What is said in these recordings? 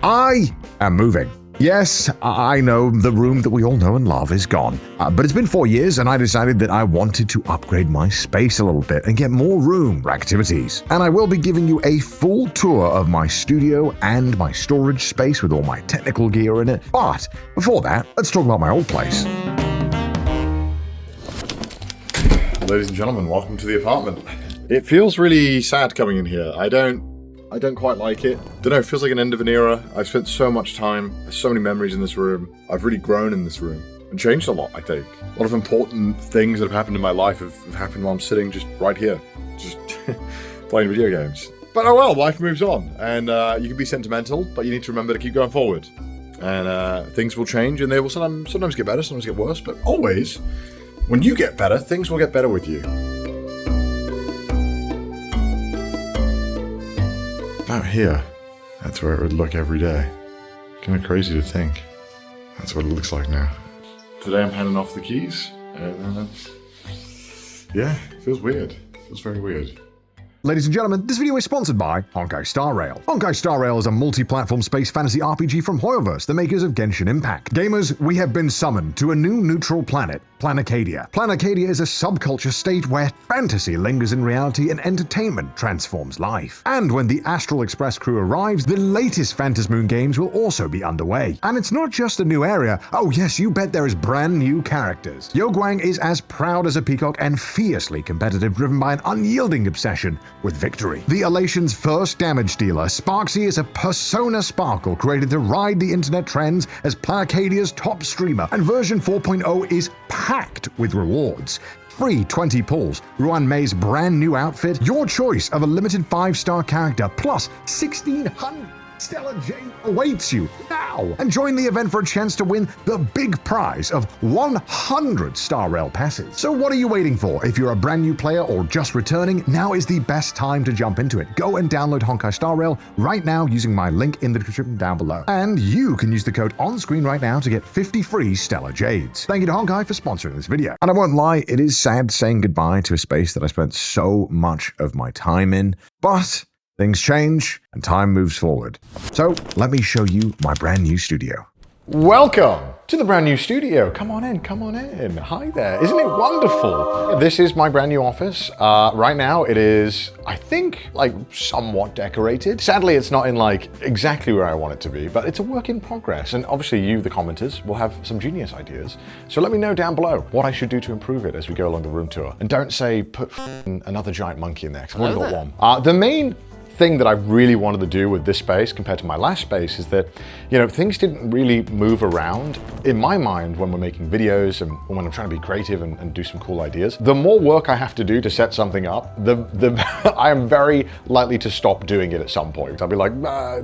I am moving. Yes, I know the room that we all know and love is gone, but it's been 4 years and I decided that I wanted to upgrade my space a little bit and get more room for activities. And I will be giving you a full tour of my studio and my storage space with all my technical gear in it. But before that, let's talk about my old place. Ladies and gentlemen, welcome to the apartment. It feels really sad coming in here. I don't quite like it. Don't know, it feels like an end of an era. I've spent so much time, so many memories in this room. I've really grown in this room and changed a lot, I think. A lot of important things that have happened in my life have happened while I'm sitting just right here, just playing video games. But oh well, life moves on, and you can be sentimental, but you need to remember to keep going forward. And things will change, and they will sometimes get better, sometimes get worse, but always, when you get better, things will get better with you. Out here, that's where it would look every day. Kind of crazy to think. That's what it looks like now. Today I'm handing off the keys, and yeah, it feels weird. It feels very weird. Ladies and gentlemen, this video is sponsored by Honkai Star Rail. Honkai Star Rail is a multi-platform space fantasy RPG from Hoyoverse, the makers of Genshin Impact. Gamers, we have been summoned to a new neutral planet, Planacadia. Planacadia is a subculture state where fantasy lingers in reality and entertainment transforms life. And when the Astral Express crew arrives, the latest Phantasmoon games will also be underway. And it's not just a new area. Oh yes, you bet there is brand new characters. Yoguang is as proud as a peacock and fiercely competitive, driven by an unyielding obsession with victory. The Elation's first damage dealer, Sparksy, is a persona sparkle created to ride the internet trends as Planacadia's top streamer, and version 4.0 is packed with rewards. Free 20 pulls, Ruan Mei's brand new outfit, your choice of a limited 5-star character, plus 1,600 Stellar Jades awaits you now! And join the event for a chance to win the big prize of 100 Star Rail passes. So what are you waiting for? If you're a brand new player or just returning, now is the best time to jump into it. Go and download Honkai Star Rail right now using my link in the description down below. And you can use the code on screen right now to get 50 free Stellar Jades. Thank you to Honkai for sponsoring this video. And I won't lie, it is sad saying goodbye to a space that I spent so much of my time in, but things change and time moves forward. So let me show you my brand new studio. Welcome to the brand new studio. Come on in, come on in. Hi there. Isn't it wonderful? This is my brand new office. Right now it is, I think, like somewhat decorated. Sadly, it's not in like exactly where I want it to be, but it's a work in progress. And obviously you, the commenters, will have some genius ideas. So let me know down below what I should do to improve it as we go along the room tour. And don't say put another giant monkey in there, because I've already got one. The main thing that I really wanted to do with this space compared to my last space is that, you know, things didn't really move around in my mind when we're making videos and when I'm trying to be creative and do some cool ideas. The more work I have to do to set something up, I am very likely to stop doing it at some point. I'll be like,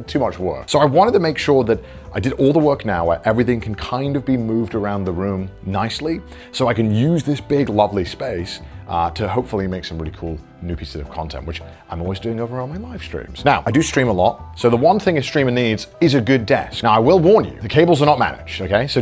too much work. So I wanted to make sure that I did all the work now where everything can kind of be moved around the room nicely, so I can use this big, lovely space to hopefully make some really cool new pieces of content, which I'm always doing over on my live streams. Now, I do stream a lot, so the one thing a streamer needs is a good desk. Now, I will warn you, the cables are not managed, okay? So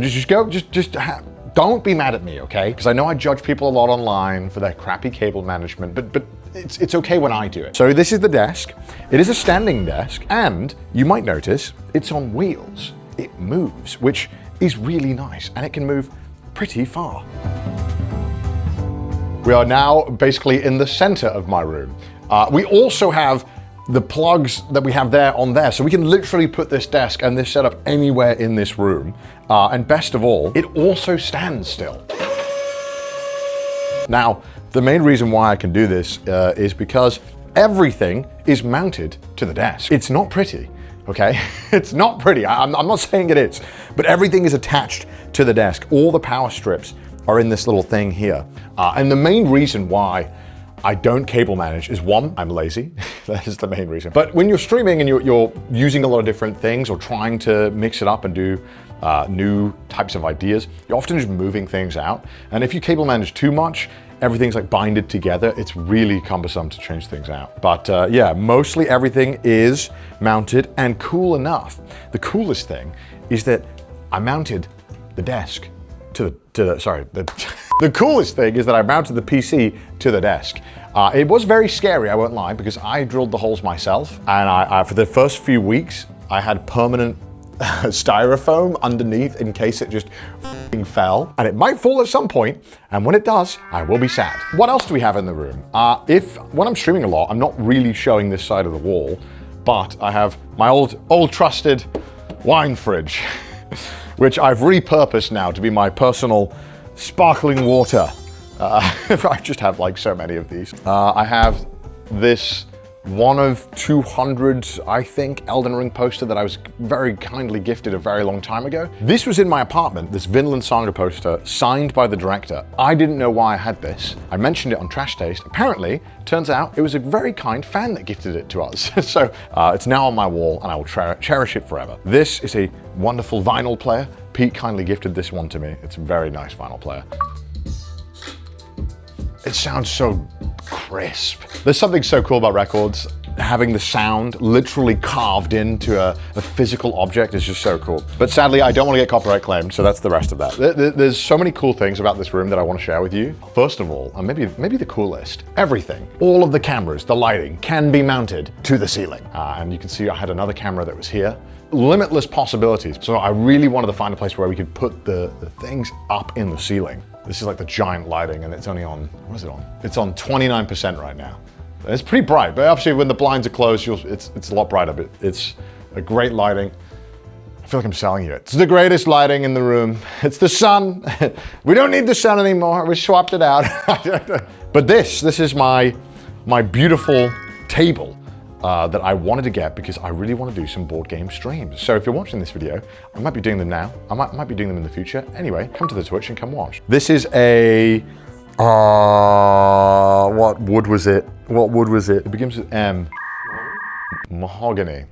don't be mad at me, okay? Because I know I judge people a lot online for their crappy cable management, but it's okay when I do it. So this is the desk. It is a standing desk, and you might notice it's on wheels. It moves, which is really nice, and it can move pretty far. We are now basically in the center of my room. We also have the plugs that we have there on there, so we can literally put this desk and this setup anywhere in this room. And best of all, it also stands still. Now, the main reason why I can do this is because everything is mounted to the desk. It's not pretty, okay? It's not pretty, I'm not saying it is, but everything is attached to the desk. All the power strips are in this little thing here. And the main reason why I don't cable manage is, one, I'm lazy. That is the main reason. But when you're streaming and you're using a lot of different things or trying to mix it up and do new types of ideas, you're often just moving things out. And if you cable manage too much, everything's like binded together. It's really cumbersome to change things out. But yeah, mostly everything is mounted, and cool enough. The coolest thing is that I mounted the desk the coolest thing is that I mounted the PC to the desk. It was very scary, I won't lie, because I drilled the holes myself, and for the first few weeks, I had permanent styrofoam underneath in case it just fell. And it might fall at some point, and when it does, I will be sad. What else do we have in the room? When I'm streaming a lot, I'm not really showing this side of the wall, but I have my old trusted wine fridge, which I've repurposed now to be my personal sparkling water. I just have like so many of these. I have this one of 200, I think, Elden Ring poster that I was very kindly gifted a very long time ago. This was in my apartment, this Vinland Saga poster, signed by the director. I didn't know why I had this. I mentioned it on Trash Taste. Apparently, turns out it was a very kind fan that gifted it to us. So it's now on my wall and I will cherish it forever. This is a wonderful vinyl player. Pete kindly gifted this one to me. It's a very nice vinyl player. It sounds so crisp. There's something so cool about records. Having the sound literally carved into a physical object is just so cool. But sadly, I don't want to get copyright claimed, so that's the rest of that. There's so many cool things about this room that I want to share with you. First of all, and maybe the coolest, everything, all of the cameras, the lighting, can be mounted to the ceiling. And you can see I had another camera that was here. Limitless possibilities. So I really wanted to find a place where we could put the things up in the ceiling. This is like the giant lighting, and it's only on, what is it on? It's on 29% right now. It's pretty bright, but obviously when the blinds are closed, it's a lot brighter, but it's a great lighting. I feel like I'm selling you it. It's the greatest lighting in the room. It's the sun. We don't need the sun anymore. We swapped it out. But this is my beautiful table that I wanted to get because I really want to do some board game streams. So if you're watching this video, I might be doing them now. I might be doing them in the future. Anyway, come to the Twitch and come watch. This is a, what wood was it? What wood was it? It begins with M. Mahogany.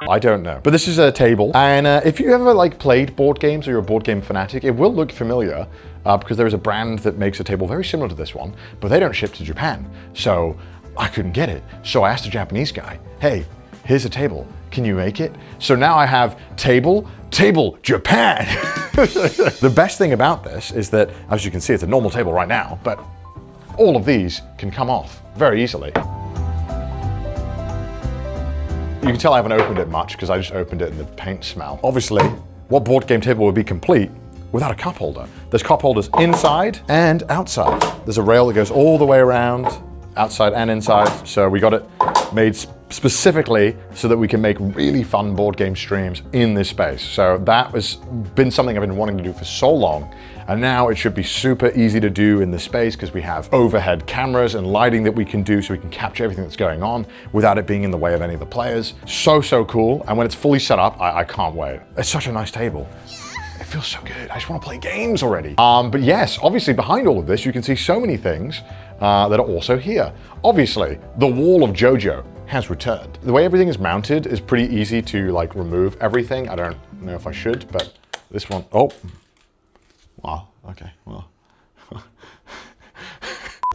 I don't know. But this is a table. And if you ever like played board games or you're a board game fanatic, it will look familiar because there is a brand that makes a table very similar to this one, but they don't ship to Japan. So I couldn't get it. So I asked a Japanese guy, hey, here's a table. Can you make it? So now I have table, Japan. The best thing about this is that, as you can see, it's a normal table right now, but all of these can come off very easily. You can tell I haven't opened it much because I just opened it and the paint smell. Obviously, what board game table would be complete without a cup holder? There's cup holders inside and outside. There's a rail that goes all the way around, outside and inside. So we got it made specifically so that we can make really fun board game streams in this space. So that has been something I've been wanting to do for so long. And now it should be super easy to do in this space because we have overhead cameras and lighting that we can do so we can capture everything that's going on without it being in the way of any of the players. So cool. And when it's fully set up, I can't wait. It's such a nice table. It feels so good. I just want to play games already. But yes, obviously behind all of this, you can see so many things that are also here. Obviously, the wall of JoJo has returned. The way everything is mounted is pretty easy to like remove everything. I don't know if I should, but this one, oh. Wow, okay, well.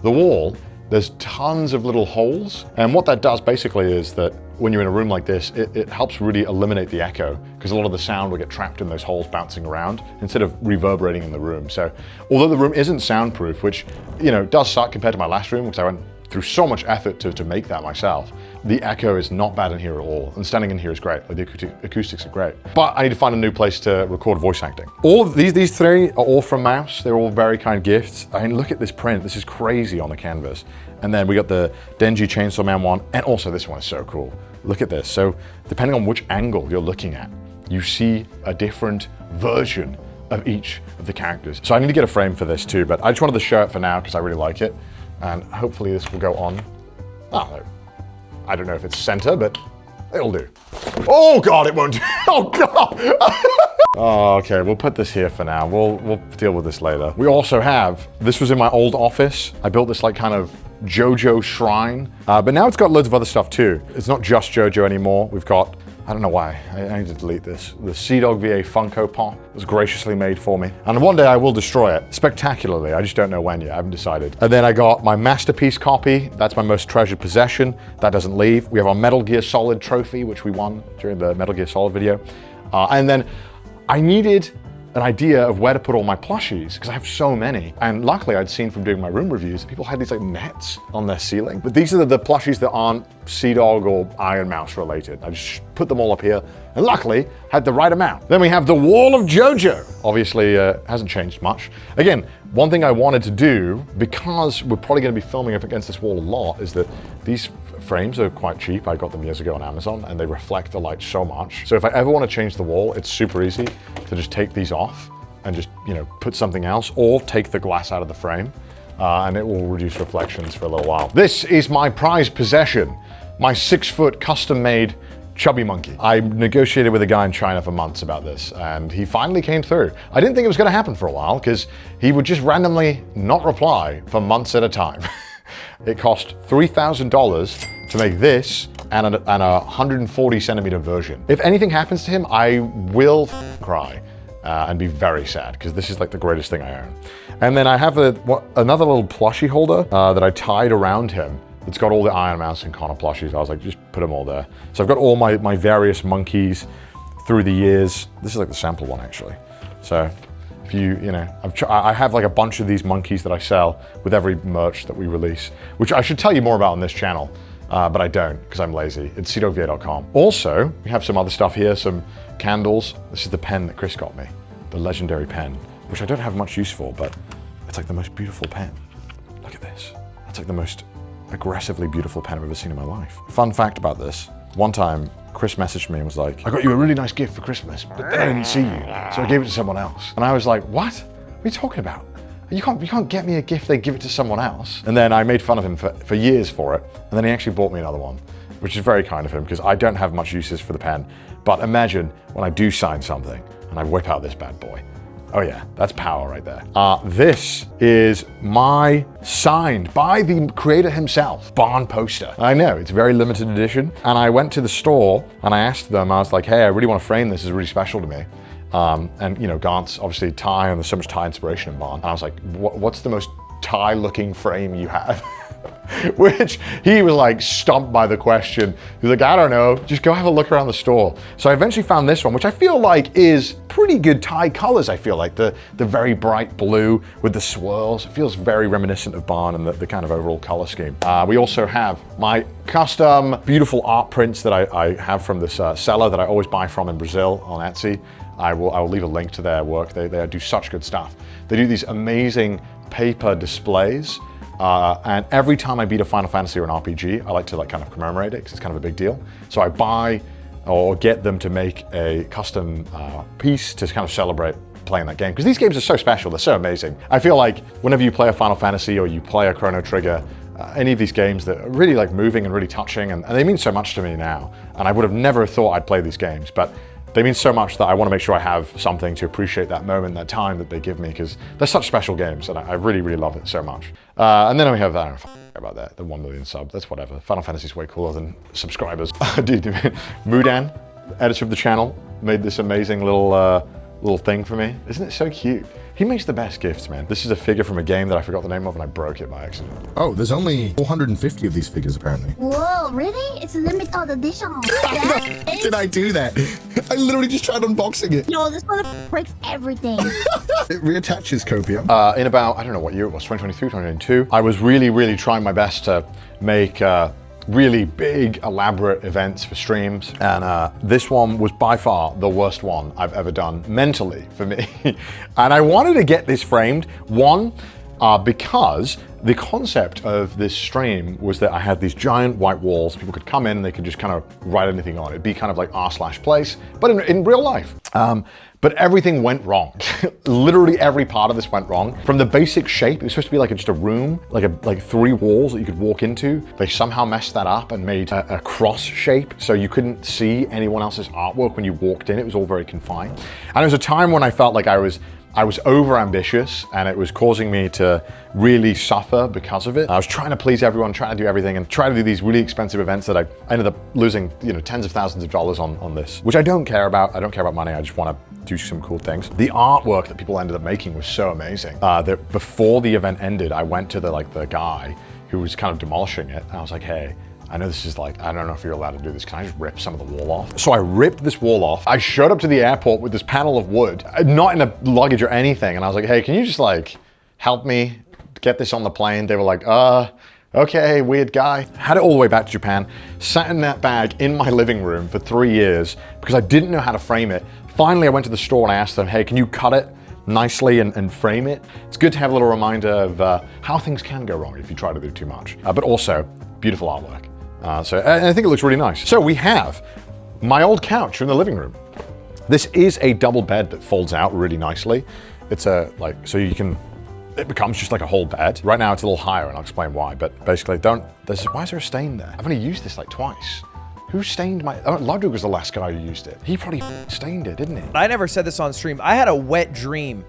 The wall, there's tons of little holes. And what that does basically is that when you're in a room like this, it helps really eliminate the echo because a lot of the sound will get trapped in those holes bouncing around instead of reverberating in the room. So although the room isn't soundproof, which, you know, does suck compared to my last room because I went through so much effort to make that myself, the echo is not bad in here at all. And standing in here is great. Like the acoustics are great. But I need to find a new place to record voice acting. All of these three are all from Mouse. They're all very kind gifts. I mean, look at this print. This is crazy on the canvas. And then we got the Denji Chainsaw Man one. And also this one is so cool. Look at this. So depending on which angle you're looking at, you see a different version of each of the characters. So I need to get a frame for this too, but I just wanted to show it for now because I really like it. And hopefully this will go on. Oh, I don't know if it's center, but it'll do. Oh God, it won't do. Oh God. Oh, okay, we'll put this here for now. We'll deal with this later. We also have, this was in my old office. I built this like kind of JoJo shrine, but now it's got loads of other stuff too. It's not just JoJo anymore. We've got, I don't know why, I need to delete this. The CDawgVA Funko Pop was graciously made for me. And one day I will destroy it, spectacularly. I just don't know when yet, I haven't decided. And then I got my Masterpiece copy. That's my most treasured possession. That doesn't leave. We have our Metal Gear Solid trophy, which we won during the Metal Gear Solid video. And then I needed an idea of where to put all my plushies because I have so many. And luckily I'd seen from doing my room reviews, people had these like nets on their ceiling. But these are the plushies that aren't CDawg or Iron Mouse related. I just put them all up here and luckily had the right amount. Then we have the wall of JoJo. Obviously, hasn't changed much. Again, one thing I wanted to do, because we're probably going to be filming up against this wall a lot, is that these frames are quite cheap. I got them years ago on Amazon, and they reflect the light so much. So if I ever want to change the wall, it's super easy to just take these off and just, you know, put something else, or take the glass out of the frame, and it will reduce reflections for a little while. This is my prized possession, my 6-foot custom-made chubby monkey. I negotiated with a guy in China for months about this, and he finally came through. I didn't think it was gonna happen for a while, because he would just randomly not reply for months at a time. It cost $3,000 to make this and a 140 centimeter version. If anything happens to him, I will cry and be very sad, because this is like the greatest thing I own. And then I have another little plushie holder that I tied around him. It's got all the Iron Mouse and Connor plushies. I was like, just put them all there. So I've got all my various monkeys through the years. This is like the sample one, actually. So if you know, I have like a bunch of these monkeys that I sell with every merch that we release, which I should tell you more about on this channel, but I don't, because I'm lazy. It's CDawgVA.com. Also, we have some other stuff here, some candles. This is the pen that Chris got me, the legendary pen, which I don't have much use for, but it's like the most beautiful pen. Look at this. That's like the most aggressively beautiful pen I've ever seen in my life. Fun fact about this, one time Chris messaged me and was like, I got you a really nice gift for Christmas, but then I didn't see you, so I gave it to someone else. And I was like, what are you talking about? You can't get me a gift, then give it to someone else. And then I made fun of him for years for it, and then he actually bought me another one, which is very kind of him, because I don't have much uses for the pen. But imagine when I do sign something and I whip out this bad boy. Oh yeah, that's power right there. This is my signed by the creator himself, Barn poster. I know, it's very limited edition. And I went to the store and I asked them, I was like, hey, I really want to frame this, it's really special to me. And you know, Gaunt's obviously Thai, and there's so much Thai inspiration in Barn. And I was like, what's the most Thai looking frame you have? Which he was like stumped by the question. He was like, I don't know, just go have a look around the store. So I eventually found this one, which I feel like is pretty good Thai colors. I feel like the very bright blue with the swirls. It feels very reminiscent of Barn and the kind of overall color scheme. We also have my custom beautiful art prints that I have from this seller that I always buy from in Brazil on Etsy. I will leave a link to their work. They do such good stuff. They do these amazing paper displays. And every time I beat a Final Fantasy or an RPG, I like to like kind of commemorate it, because it's kind of a big deal. So I buy or get them to make a custom piece to kind of celebrate playing that game. Because these games are so special, they're so amazing. I feel like whenever you play a Final Fantasy or you play a Chrono Trigger, any of these games that are really like moving and really touching, and they mean so much to me now. And I would have never thought I'd play these games, but they mean so much that I want to make sure I have something to appreciate that moment, that time that they give me, because they're such special games, and I really, really love it so much. And then we have, I don't know about that, the 1 million sub, that's whatever. Final Fantasy's way cooler than subscribers. Dude, Mudan, editor of the channel, made this amazing little thing for me. Isn't it so cute? He makes the best gifts, man. This is a figure from a game that I forgot the name of, and I broke it by accident. Oh, there's only 450 of these figures, apparently. Whoa, really? It's a limited edition. Did I do that? I literally just tried unboxing it. Yo, this one breaks everything. It reattaches Copium. In about, I don't know what year it was, 2023, 2022, I was really, really trying my best to make really big, elaborate events for streams. And this one was by far the worst one I've ever done mentally for me. And I wanted to get this framed, one, because the concept of this stream was that I had these giant white walls. People could come in and they could just kind of write anything on it. It'd be kind of like r/place, but in real life. But everything went wrong. Literally every part of this went wrong. From the basic shape, it was supposed to be like just a room, like 3 walls that you could walk into. They somehow messed that up and made a cross shape, so you couldn't see anyone else's artwork when you walked in. It was all very confined. And it was a time when I felt like I was over ambitious, and it was causing me to really suffer because of it. I was trying to please everyone, trying to do everything, and trying to do these really expensive events that I ended up losing, you know, tens of thousands of dollars on this, which I don't care about. I don't care about money. I just want to do some cool things. The artwork that people ended up making was so amazing that before the event ended, I went to the guy who was kind of demolishing it, and I was like, hey, I know this is like, I don't know if you're allowed to do this. Can I just rip some of the wall off? So I ripped this wall off. I showed up to the airport with this panel of wood, not in a luggage or anything. And I was like, hey, can you just like help me get this on the plane? They were like, Okay, weird guy. Had it all the way back to Japan, sat in that bag in my living room for 3 years because I didn't know how to frame it. Finally, I went to the store and I asked them, hey, can you cut it nicely and frame it? It's good to have a little reminder of how things can go wrong if you try to do too much. But also, beautiful artwork. And I think it looks really nice. So we have my old couch in the living room. This is a double bed that folds out really nicely. It's so you can, it becomes just like a whole bed. Right now it's a little higher and I'll explain why, but basically why is there a stain there? I've only used this like twice. Who stained my, Ludwig was the last guy who used it. He probably stained it, didn't he? I never said this on stream. I had a wet dream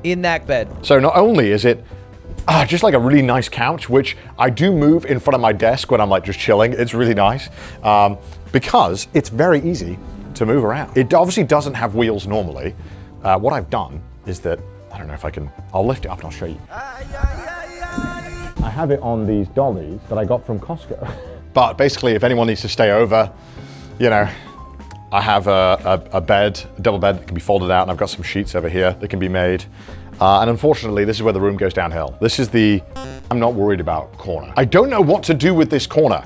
in that bed. So not only is it just like a really nice couch, which I do move in front of my desk when I'm like just chilling. It's really nice because it's very easy to move around. It obviously doesn't have wheels normally. What I've done is that, I don't know if I can, I'll lift it up and I'll show you. I have it on these dollies that I got from Costco. But basically, if anyone needs to stay over, you know, I have a bed, a double bed that can be folded out, and I've got some sheets over here that can be made. And unfortunately, this is where the room goes downhill. This is the I'm not worried about corner. I don't know what to do with this corner.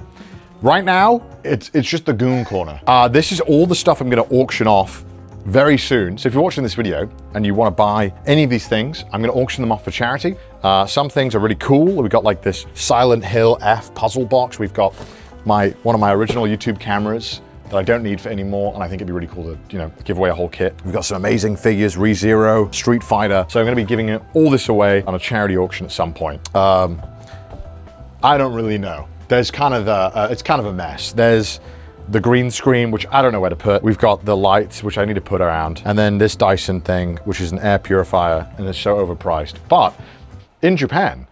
Right now, it's just the goon corner. This is all the stuff I'm gonna auction off very soon. So if you're watching this video and you want to buy any of these things, I'm going to auction them off for charity. Some things are really cool. We've got like this Silent Hill F puzzle box. We've got one of my original YouTube cameras that I don't need for anymore, and I think it'd be really cool to, you know, give away a whole kit. We've got some amazing figures, ReZero, Street Fighter. So I'm going to be giving all this away on a charity auction at some point. I don't really know. There's kind of it's kind of a mess. There's the green screen, which I don't know where to put. We've got the lights, which I need to put around. And then this Dyson thing, which is an air purifier, and it's so overpriced. But in Japan,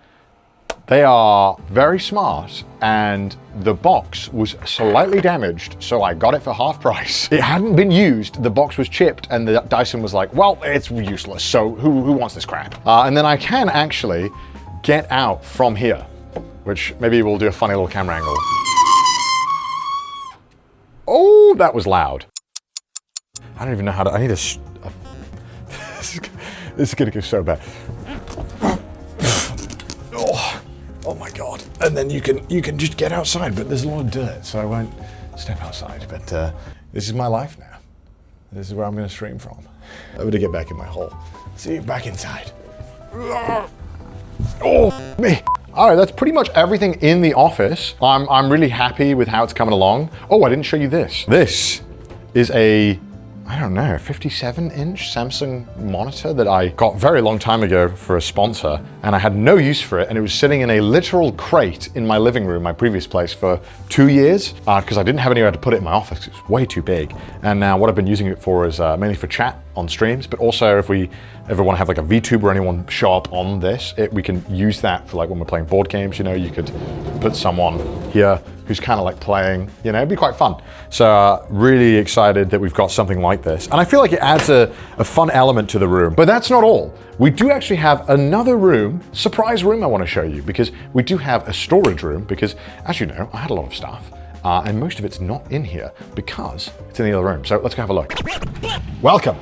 they are very smart, and the box was slightly damaged, so I got it for half price. It hadn't been used, the box was chipped, and the Dyson was like, well, it's useless, so who wants this crap? And then I can actually get out from here, which maybe we'll do a funny little camera angle. Oh, that was loud. I don't even know how to, I need a this is gonna go so bad. Oh my God. And then you can just get outside, but there's a lot of dirt, so I won't step outside. But this is my life now. This is where I'm gonna stream from. I'm gonna get back in my hole. See you back inside. Oh, me. All right, that's pretty much everything in the office. I'm really happy with how it's coming along. Oh, I didn't show you this. This is a, I don't know, 57-inch Samsung monitor that I got a very long time ago for a sponsor, and I had no use for it, and it was sitting in a literal crate in my living room, my previous place, for 2 years, because I didn't have anywhere to put it in my office. It was way too big. And now what I've been using it for is mainly for chat on streams, but also if we ever want to have like a VTuber or anyone show up on this, we can use that for like when we're playing board games, you know, you could put someone here who's kind of like playing, you know, it'd be quite fun. So really excited that we've got something like this. And I feel like it adds a fun element to the room. But that's not all. We do actually have another room, surprise room I want to show you, because we do have a storage room, because as you know, I had a lot of stuff. And most of it's not in here because it's in the other room. So let's go have a look. Welcome.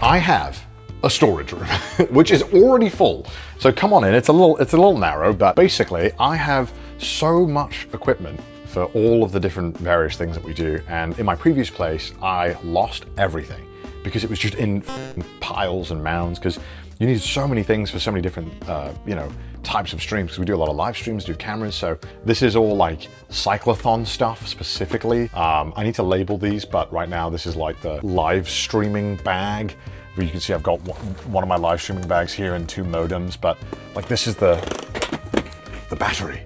I have a storage room, which is already full. So come on in, it's a little narrow, but basically I have so much equipment for all of the different various things that we do. And in my previous place, I lost everything because it was just in piles and mounds, because you need so many things for so many different, you know, types of streams, because we do a lot of live streams, do cameras. So this is all like cyclothon stuff specifically. I need to label these, but right now this is like the live streaming bag. Where you can see I've got one of my live streaming bags here and 2 modems, but like this is the battery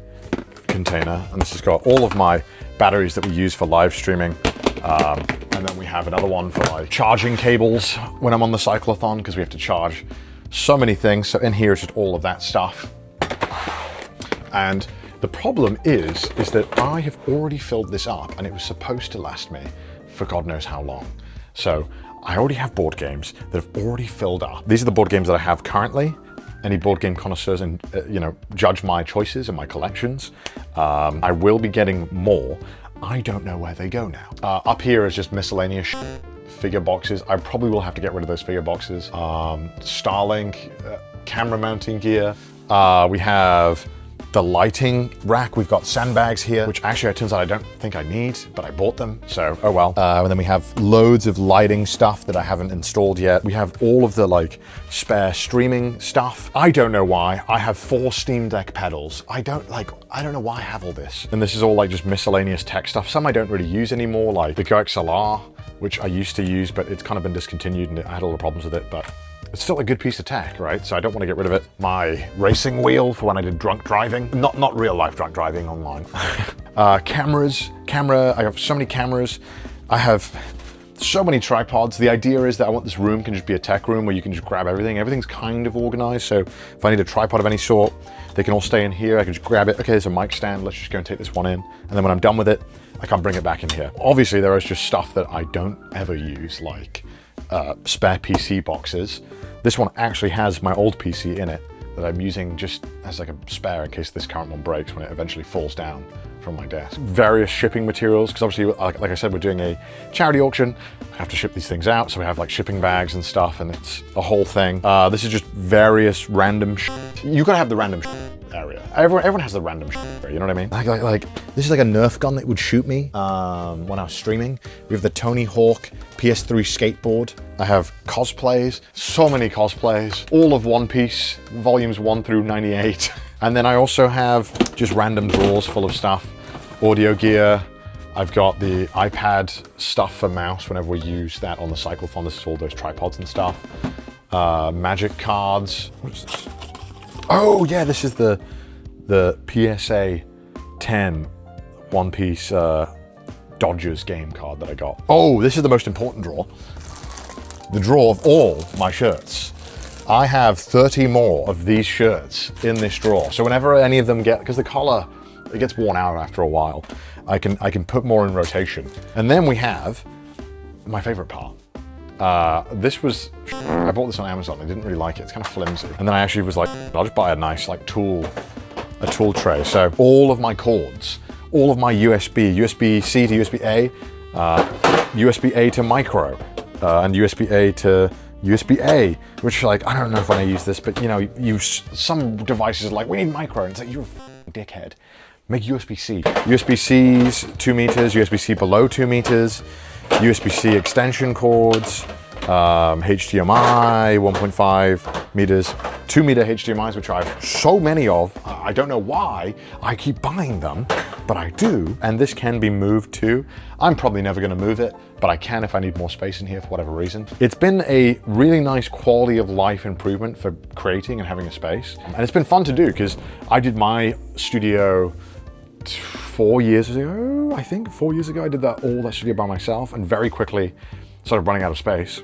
container, and this has got all of my batteries that we use for live streaming. And then we have another one for like charging cables when I'm on the cyclothon, because we have to charge so many things. So in here is just all of that stuff. And the problem is that I have already filled this up, and it was supposed to last me for God knows how long. So I already have board games that have already filled up. These are the board games that I have currently. Any board game connoisseurs and you know, judge my choices and my collections. I will be getting more. I don't know where they go now. Up here is just miscellaneous figure boxes. I probably will have to get rid of those figure boxes. Starlink, camera mounting gear. We have the lighting rack. We've got sandbags here, which actually it turns out I don't think I need, but I bought them, so oh well. And then we have loads of lighting stuff that I haven't installed yet. We have all of the like spare streaming stuff. I don't know why. I have 4 Steam Deck pedals. I don't know why I have all this. And this is all like just miscellaneous tech stuff. Some I don't really use anymore, like the GoXLR, which I used to use, but it's kind of been discontinued and I had a lot of problems with it, but it's still a good piece of tech, right? So I don't want to get rid of it. My racing wheel for when I did drunk driving. Not real life drunk driving, online. Camera, I have so many cameras. I have so many tripods. The idea is that I want this room can just be a tech room where you can just grab everything. Everything's kind of organized, so if I need a tripod of any sort, they can all stay in here. I can just grab it. Okay, there's a mic stand. Let's just go and take this one in. And then when I'm done with it, I can bring it back in here. Obviously, there is just stuff that I don't ever use, like spare PC boxes. This one actually has my old PC in it that I'm using just as like a spare in case this current one breaks when it eventually falls down from my desk. Various shipping materials, because obviously, like I said, we're doing a charity auction. I have to ship these things out, so we have like shipping bags and stuff, and it's a whole thing. This is just various random shit. You gotta have the random shit area. Everyone has the random shit area, you know what I mean? Like this is like a Nerf gun that would shoot me when I was streaming. We have the Tony Hawk PS3 skateboard. I have cosplays, so many cosplays, all of One Piece, volumes 1 through 98. And then I also have just random drawers full of stuff, audio gear. I've got the iPad stuff for mouse whenever we use that on the cyclothon. This is all those tripods and stuff. Magic cards. What is this? Oh yeah, this is the PSA 10 One Piece Dodgers game card that I got. Oh, this is the most important drawer. The drawer of all my shirts. I have 30 more of these shirts in this drawer. So whenever any of them because the collar, it gets worn out after a while, I can put more in rotation. And then we have my favorite part. I bought this on Amazon. I didn't really like it. It's kind of flimsy. And then I actually was like, I'll just buy a nice like tool tray. So all of my cords, all of my USB-C to USB-A, USB-A to micro, and USB-A to USB-A, which like, I don't know if when I use this, but you know, some devices are like, we need micro, and it's like, you're a dickhead. Make USB-C. USB-C's 2 meters, USB-C below 2 meters, USB-C extension cords, HDMI 1.5 meters, 2 meter HDMIs, which I have so many of. I don't know why I keep buying them, but I do. And this can be moved too. I'm probably never gonna move it, but I can if I need more space in here for whatever reason. It's been a really nice quality of life improvement for creating and having a space. And it's been fun to do because I did my studio 4 years ago, I think. 4 years ago, I did all that studio by myself and very quickly started running out of space.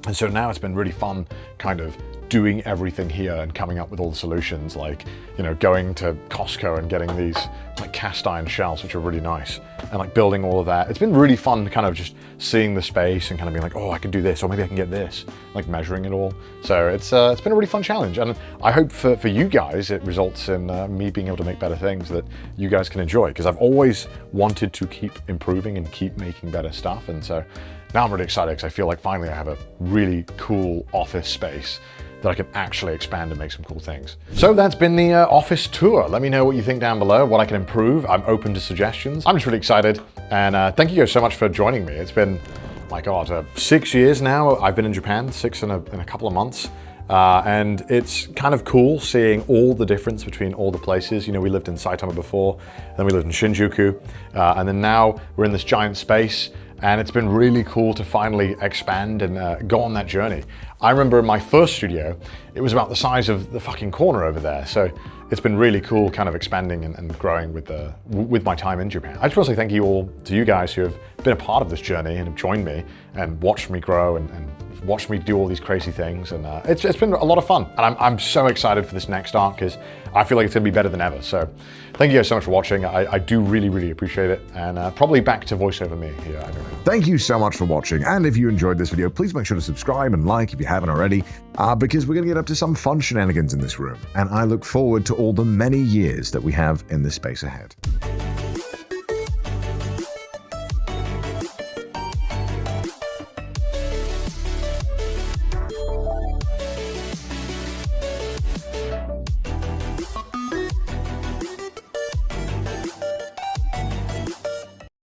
And so now it's been really fun kind of doing everything here and coming up with all the solutions, like, you know, going to Costco and getting these like cast iron shelves, which are really nice, and like building all of that. It's been really fun kind of just seeing the space and kind of being like, oh, I can do this, or maybe I can get this, like measuring it all. So it's been a really fun challenge. And I hope for you guys, it results in me being able to make better things that you guys can enjoy, because I've always wanted to keep improving and keep making better stuff. And so now I'm really excited because I feel like finally I have a really cool office space that I can actually expand and make some cool things. So that's been the office tour. Let me know what you think down below, what I can improve. I'm open to suggestions. I'm just really excited. And thank you guys so much for joining me. It's been, my God, 6 years now. I've been in Japan, 6 in a couple of months. And it's kind of cool seeing all the difference between all the places. You know, we lived in Saitama before, then we lived in Shinjuku, and then now we're in this giant space. And it's been really cool to finally expand and go on that journey. I remember in my first studio, it was about the size of the fucking corner over there. So it's been really cool kind of expanding and growing with my time in Japan. I just want to say thank you all to you guys who have been a part of this journey and have joined me and watched me grow and watched me do all these crazy things. And it's been a lot of fun. And I'm so excited for this next arc because I feel like it's gonna be better than ever. So thank you guys so much for watching. I do really, really appreciate it. And probably back to voiceover me here, I don't know. Thank you so much for watching, and if you enjoyed this video, please make sure to subscribe and like if you haven't already, because we're going to get up to some fun shenanigans in this room, and I look forward to all the many years that we have in this space ahead.